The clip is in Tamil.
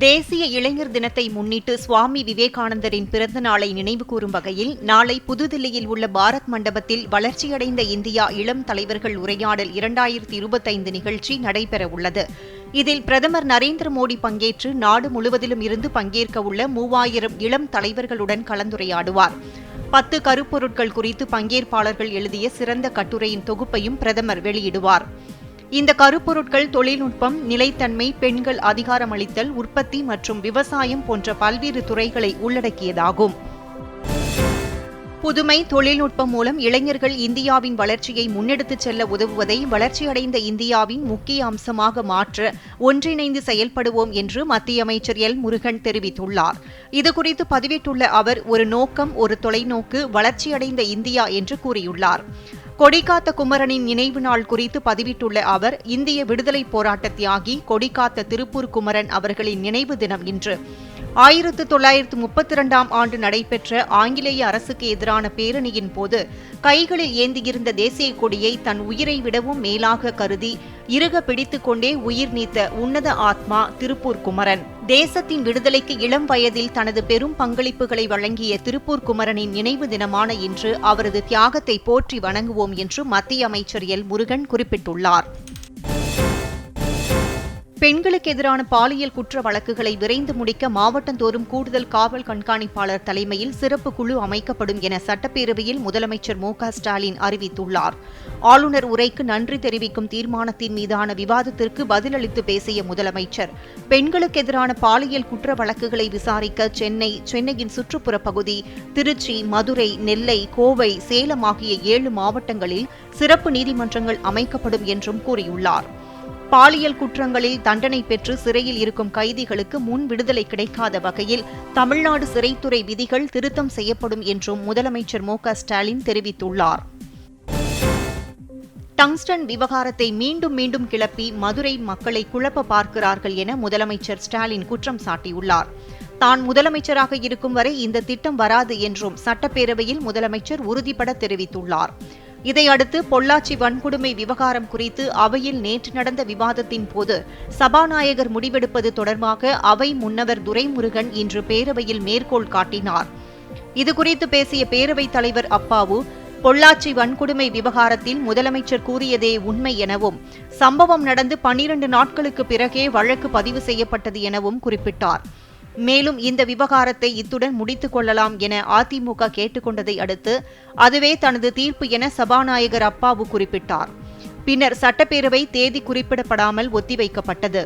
தேசிய இளைஞர் தினத்தை முன்னிட்டு சுவாமி விவேகானந்தரின் பிறந்த நாளை நினைவுகூரும் வகையில் நாளை புதுதில்லியில் உள்ள பாரத் மண்டபத்தில் வளர்ச்சியடைந்த இந்தியா இளம் தலைவர்கள் உரையாடல் 2025 நிகழ்ச்சி நடைபெறவுள்ளது. இதில் பிரதமர் நரேந்திர மோடி பங்கேற்று நாடு முழுவதிலும் இருந்து பங்கேற்கவுள்ள 3000 இளம் தலைவர்களுடன் கலந்துரையாடுவார். 10 கருப்பொருட்கள் குறித்து பங்கேற்பாளர்கள் எழுதிய சிறந்த கட்டுரையின் தொகுப்பையும் பிரதமர் வெளியிடுவார். இந்த கருப்பொருட்கள் தொழில்நுட்பம், நிலைத்தன்மை, பெண்கள் அதிகாரமளித்தல், உற்பத்தி மற்றும் விவசாயம் போன்ற பல்வேறு துறைகளை உள்ளடக்கியதாகும். புதுமை தொழில்நுட்பம் மூலம் இளைஞர்கள் இந்தியாவின் வளர்ச்சியை முன்னெடுத்துச் செல்ல உதவுவதை வளர்ச்சியடைந்த இந்தியாவின் முக்கிய அம்சமாக மாற்ற ஒன்றிணைந்து செயல்படுவோம் என்று மத்திய அமைச்சர் எல். முருகன் தெரிவித்துள்ளார். இதுகுறித்து பதிவிட்டுள்ள அவர், ஒரு நோக்கம், ஒரு தொலைநோக்கு, வளர்ச்சியடைந்த இந்தியா என்று கூறியுள்ளார். கொடிகாத்த குமரனின் நினைவு நாள் குறித்து பதிவிட்டுள்ள அவர், இந்திய விடுதலைப் போராட்ட தியாகி கொடிகாத்த திருப்பூர் குமரன் அவர்களின் நினைவு தினம் இன்று. 1932ஆம் ஆண்டு நடைபெற்ற ஆங்கிலேய அரசுக்கு எதிரான பேரணியின் போது கைகளில் ஏந்தியிருந்த தேசிய கொடியை தன் உயிரை விடவும் மேலாக கருதி இறுக பிடித்துக் கொண்டே உயிர் நீத்த உன்னத ஆத்மா திருப்பூர் குமரன். தேசத்தின் விடுதலைக்கு இளம் வயதில் தனது பெரும் பங்களிப்புகளை வழங்கிய திருப்பூர் குமரனின் நினைவு தினமான இன்று அவரது தியாகத்தை போற்றி வணங்குவோம் என்று மத்திய அமைச்சர் எல். முருகன் குறிப்பிட்டுள்ளார். பெண்களுக்கு எதிரான பாலியல் குற்ற வழக்குகளை விரைந்து முடிக்க மாவட்டந்தோறும் கூடுதல் காவல் கண்காணிப்பாளர் தலைமையில் சிறப்பு குழு அமைக்கப்படும் என சட்டப்பேரவையில் முதலமைச்சர் மு. ஸ்டாலின் அறிவித்துள்ளார். ஆளுநர் உரைக்கு நன்றி தெரிவிக்கும் தீர்மானத்தின் மீதான விவாதத்திற்கு பதிலளித்து பேசிய முதலமைச்சர், பெண்களுக்கு எதிரான பாலியல் குற்ற வழக்குகளை விசாரிக்க சென்னையின் சுற்றுப்புற பகுதி, திருச்சி, மதுரை, நெல்லை, கோவை, சேலம் ஆகிய 7 மாவட்டங்களில் சிறப்பு நீதிமன்றங்கள் அமைக்கப்படும் என்றும் கூறியுள்ளார். பாலியல் குற்றங்களில் தண்டனை பெற்று சிறையில் இருக்கும் கைதிகளுக்கு முன் விடுதலை கிடைக்காத வகையில் தமிழ்நாடு சிறைத்துறை விதிகள் திருத்தம் செய்யப்படும் என்றும் முதலமைச்சர் மு. ஸ்டாலின் தெரிவித்துள்ளார். டங்ஸ்டன் விவகாரத்தை மீண்டும் மீண்டும் கிளப்பி மதுரை மக்களை குழப்ப பார்க்கிறார்கள் என முதலமைச்சர் ஸ்டாலின் குற்றம் சாட்டியுள்ளார். தான் முதலமைச்சராக இருக்கும் வரை இந்த திட்டம் வராது என்றும் சட்டப்பேரவையில் முதலமைச்சர் உறுதிபட தெரிவித்துள்ளார். இதையடுத்து பொள்ளாச்சி வன்கொடுமை விவகாரம் குறித்து அவையில் நேற்று நடந்த விவாதத்தின் போது சபாநாயகர் முடிவெடுப்பது தொடர்பாக அவை முன்னவர் துரைமுருகன் இன்று பேரவையில் மேற்கோள் காட்டினார். இதுகுறித்து பேசிய பேரவைத் தலைவர் அப்பாவு, பொள்ளாச்சி வன்கொடுமை விவகாரத்தில் முதலமைச்சர் கூறியதே உண்மை எனவும், சம்பவம் நடந்து 12 நாட்களுக்கு பிறகே வழக்கு பதிவு செய்யப்பட்டது எனவும் குறிப்பிட்டார். மேலும் இந்த விவகாரத்தை இத்துடன் முடித்துக் கொள்ளலாம் என அதிமுக கேட்டுக் கொண்டதை அடுத்து அதுவே தனது தீர்ப்பு என சபாநாயகர் அப்பாவு குறிப்பிட்டார். பின்னர் சட்டப்பேரவை தேதி குறிப்பிடப்படாமல் ஒத்திவைக்கப்பட்டது.